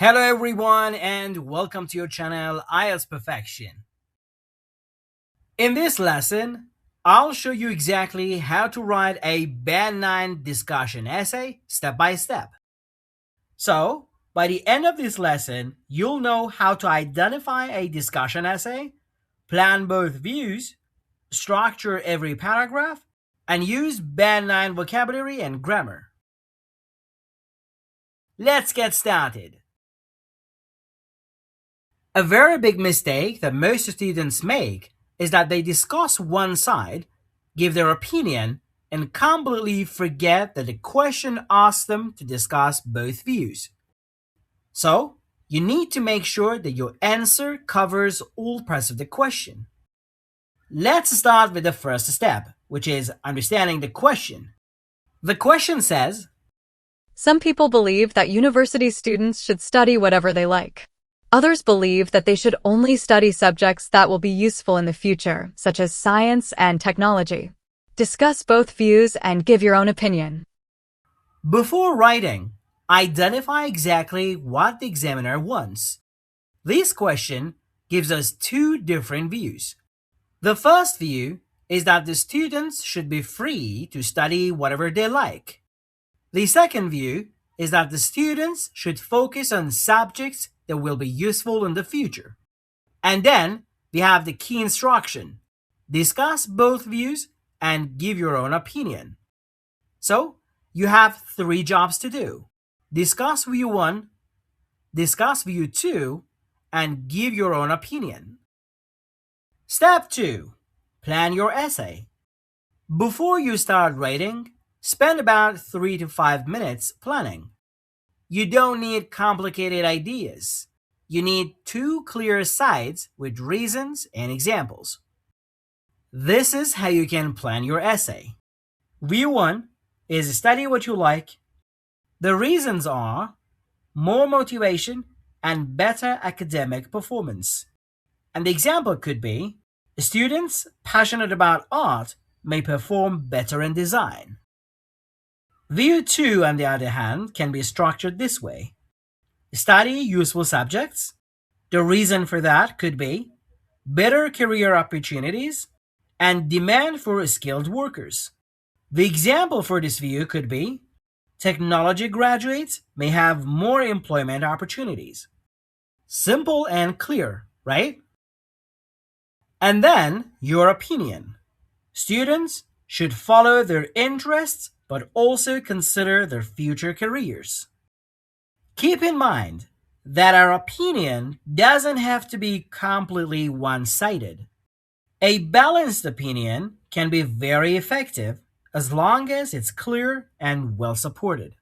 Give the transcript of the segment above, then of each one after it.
Hello everyone and welcome to your channel IELTS Perfection. In this lesson, I'll show you exactly how to write a Band 9 discussion essay step by step. So, by the end of this lesson, you'll know how to identify a discussion essay, plan both views, structure every paragraph, and use Band 9 vocabulary and grammar. Let's get started. A very big mistake that most students make is that they discuss one side, give their opinion, and completely forget that the question asks them to discuss both views. So, you need to make sure that your answer covers all parts of the question. Let's start with the first step, which is understanding the question. The question says, some people believe that university students should study whatever they like. Others believe that they should only study subjects that will be useful in the future, such as science and technology. Discuss both views and give your own opinion. Before writing, identify exactly what the examiner wants. This question gives us two different views. The first view is that the students should be free to study whatever they like. The second view is that the students should focus on subjects that will be useful in the future. And then we have the key instruction. Discuss both views and give your own opinion. So, you have three jobs to do. Discuss view 1, discuss view 2, and give your own opinion. Step 2. Plan your essay. Before you start writing, spend about 3 to 5 minutes planning. You don't need complicated ideas. You need two clear sides with reasons and examples. This is how you can plan your essay. View 1 is study what you like. The reasons are more motivation and better academic performance. And the example could be students passionate about art may perform better in design. View 2, on the other hand, can be structured this way. Study useful subjects. The reason for that could be better career opportunities and demand for skilled workers. The example for this view could be technology graduates may have more employment opportunities. Simple and clear, right? And then your opinion. Students should follow their interests but also consider their future careers. Keep in mind that our opinion doesn't have to be completely one-sided. A balanced opinion can be very effective as long as it's clear and well supported.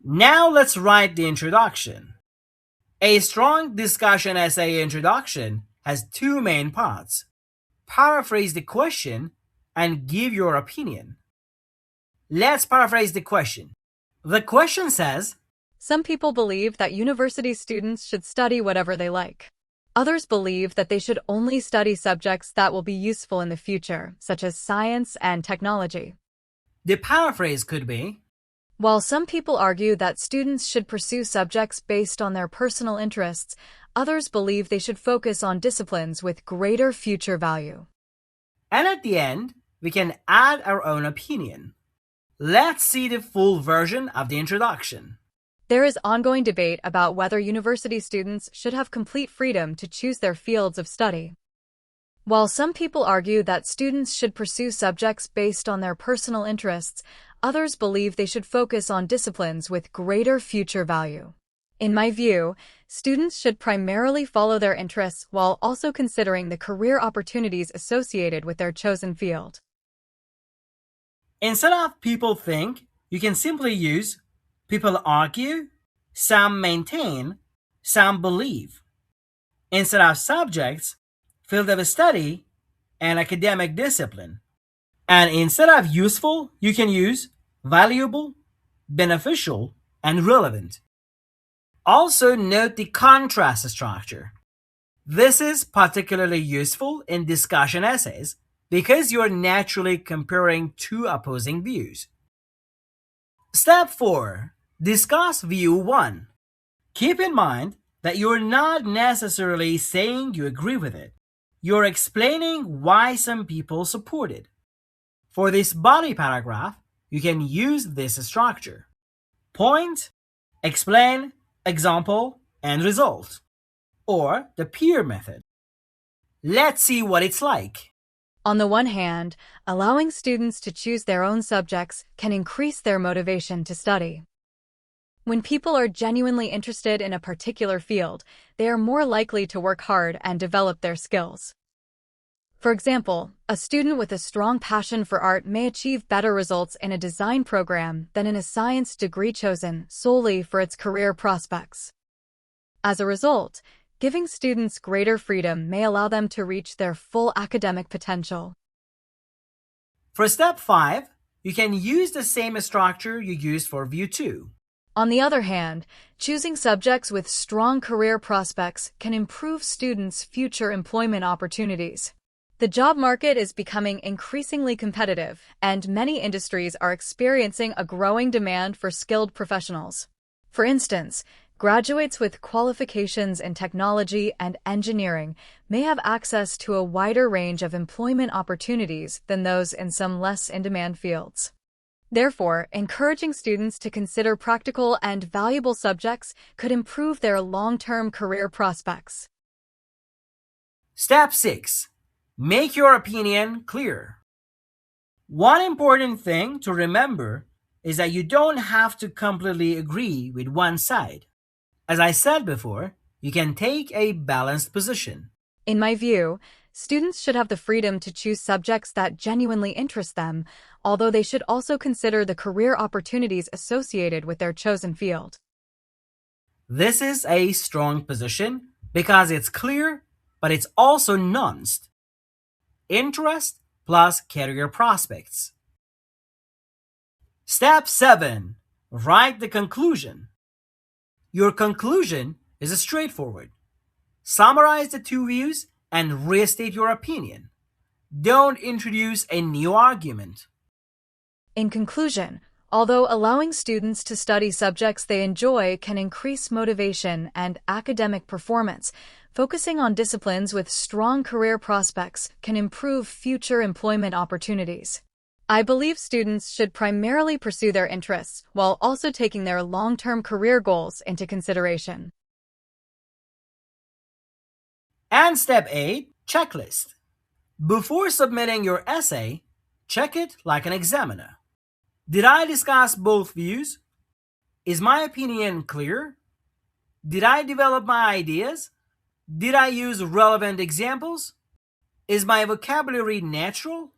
Now let's write the introduction. A strong discussion essay introduction has two main parts. Paraphrase the question and give your opinion. Let's paraphrase the question. The question says, some people believe that university students should study whatever they like. Others believe that they should only study subjects that will be useful in the future, such as science and technology. The paraphrase could be, while some people argue that students should pursue subjects based on their personal interests, others believe they should focus on disciplines with greater future value. And at the end, we can add our own opinion. Let's see the full version of the introduction. There is ongoing debate about whether university students should have complete freedom to choose their fields of study. While some people argue that students should pursue subjects based on their personal interests, others believe they should focus on disciplines with greater future value. In my view, students should primarily follow their interests while also considering the career opportunities associated with their chosen field. Instead of people think, you can simply use people argue, some maintain, some believe. Instead of subjects, field of study, and academic discipline. And instead of useful, you can use valuable, beneficial, and relevant. Also note the contrast structure. This is particularly useful in discussion essays because you're naturally comparing two opposing views. Step 4. Discuss view 1. Keep in mind that you're not necessarily saying you agree with it. You're explaining why some people support it. For this body paragraph, you can use this structure: point, explain, example, and result, or the peer method. Let's see what it's like. On the one hand, allowing students to choose their own subjects can increase their motivation to study. When people are genuinely interested in a particular field, they are more likely to work hard and develop their skills. For example, a student with a strong passion for art may achieve better results in a design program than in a science degree chosen solely for its career prospects. As a result, giving students greater freedom may allow them to reach their full academic potential. For step 5, you can use the same structure you used for view 2. On the other hand, choosing subjects with strong career prospects can improve students' future employment opportunities. The job market is becoming increasingly competitive, and many industries are experiencing a growing demand for skilled professionals. For instance, graduates with qualifications in technology and engineering may have access to a wider range of employment opportunities than those in some less in-demand fields. Therefore, encouraging students to consider practical and valuable subjects could improve their long-term career prospects. Step 6. Make your opinion clear. One important thing to remember is that you don't have to completely agree with one side. As I said before, you can take a balanced position. In my view, students should have the freedom to choose subjects that genuinely interest them, although they should also consider the career opportunities associated with their chosen field. This is a strong position because it's clear, but it's also nuanced. Interest plus career prospects. Step 7. Write the conclusion. Your conclusion is straightforward. Summarize the two views and restate your opinion. Don't introduce a new argument. In conclusion, although allowing students to study subjects they enjoy can increase motivation and academic performance, focusing on disciplines with strong career prospects can improve future employment opportunities. I believe students should primarily pursue their interests while also taking their long-term career goals into consideration. And step 8, checklist. Before submitting your essay, check it like an examiner. Did I discuss both views? Is my opinion clear? Did I develop my ideas? Did I use relevant examples? Is my vocabulary natural?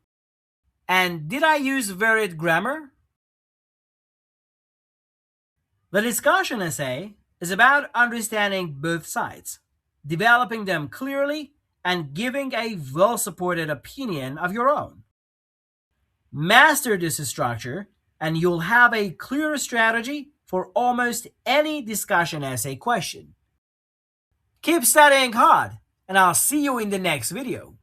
And did I use varied grammar? The discussion essay is about understanding both sides, developing them clearly, and giving a well-supported opinion of your own. Master this structure, and you'll have a clear strategy for almost any discussion essay question. Keep studying hard, and I'll see you in the next video.